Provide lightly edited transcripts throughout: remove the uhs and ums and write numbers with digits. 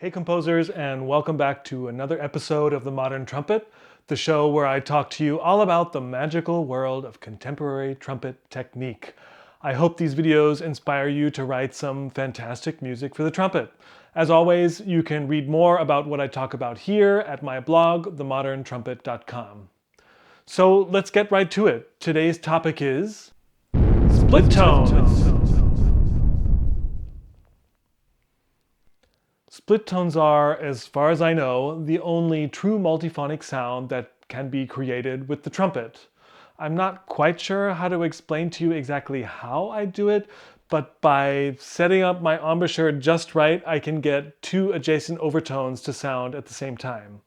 Hey composers, and welcome back to another episode of The Modern Trumpet, the show where I talk to you all about the magical world of contemporary trumpet technique. I hope these videos inspire you to write some fantastic music for the trumpet. As always, you can read more about what I talk about here at my blog, themoderntrumpet.com. So let's get right to it. Today's topic is split tones. Split tones are, as far as I know, the only true multiphonic sound that can be created with the trumpet. I'm not quite sure how to explain to you exactly how I do it, but by setting up my embouchure just right, I can get two adjacent overtones to sound at the same time.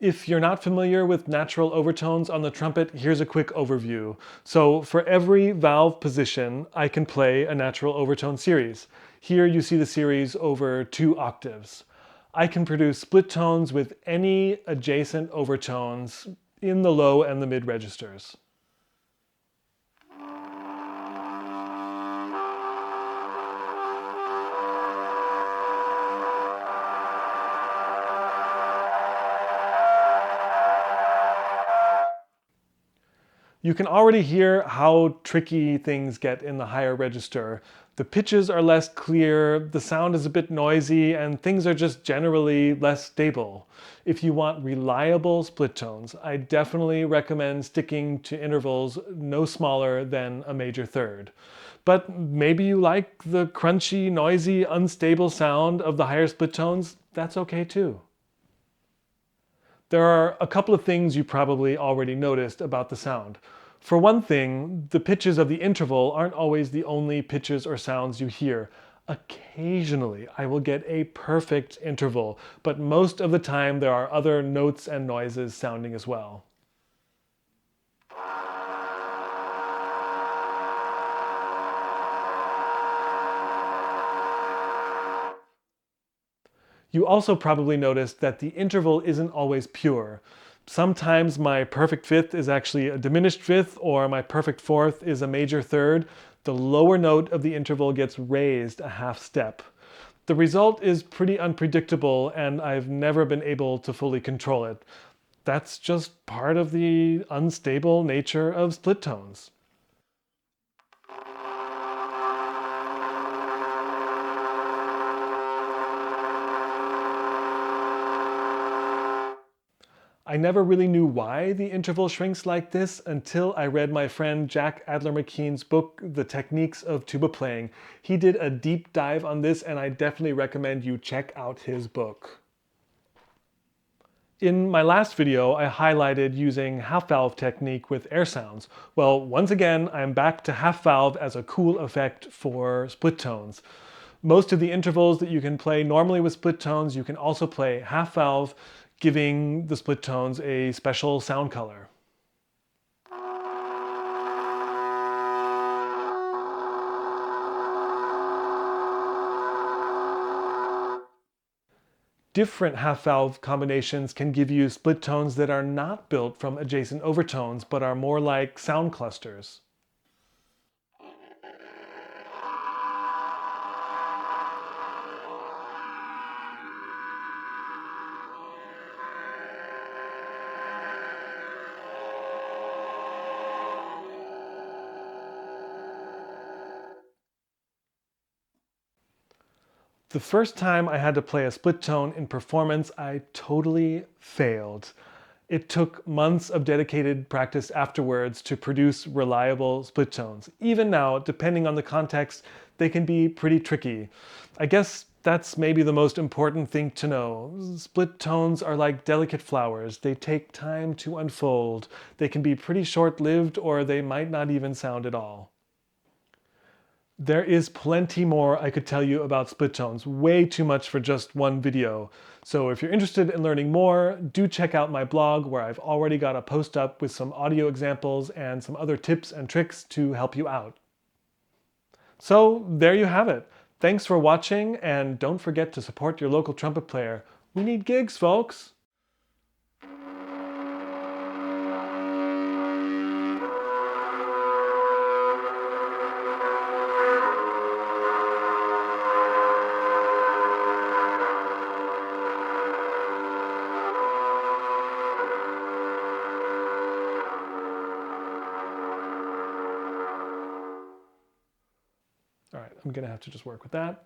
If you're not familiar with natural overtones on the trumpet, here's a quick overview. So for every valve position, I can play a natural overtone series. Here you see the series over 2 octaves. I can produce split tones with any adjacent overtones in the low and the mid registers. You can already hear how tricky things get in the higher register. The pitches are less clear, the sound is a bit noisy, and things are just generally less stable. If you want reliable split tones, I definitely recommend sticking to intervals no smaller than a major third. But maybe you like the crunchy, noisy, unstable sound of the higher split tones. That's okay too. There are a couple of things you probably already noticed about the sound. For one thing, the pitches of the interval aren't always the only pitches or sounds you hear. Occasionally, I will get a perfect interval, but most of the time there are other notes and noises sounding as well. You also probably noticed that the interval isn't always pure. Sometimes my perfect fifth is actually a diminished fifth, or my perfect fourth is a major third. The lower note of the interval gets raised a half step. The result is pretty unpredictable, and I've never been able to fully control it. That's just part of the unstable nature of split tones. I never really knew why the interval shrinks like this until I read my friend Jack Adler-McKean's book, The Techniques of Tuba Playing. He did a deep dive on this, and I definitely recommend you check out his book. In my last video, I highlighted using half-valve technique with air sounds. Well, once again, I'm back to half-valve as a cool effect for split tones. Most of the intervals that you can play normally with split tones, you can also play half-valve, giving the split tones a special sound color. Different half-valve combinations can give you split tones that are not built from adjacent overtones, but are more like sound clusters. The first time I had to play a split tone in performance, I totally failed. It took months of dedicated practice afterwards to produce reliable split tones. Even now, depending on the context, they can be pretty tricky. I guess that's maybe the most important thing to know. Split tones are like delicate flowers. They take time to unfold. They can be pretty short-lived, or they might not even sound at all. There is plenty more I could tell you about split tones, way too much for just one video. So if you're interested in learning more, do check out my blog where I've already got a post up with some audio examples and some other tips and tricks to help you out. So there you have it. Thanks for watching, and don't forget to support your local trumpet player. We need gigs, folks! I'm gonna have to just work with that.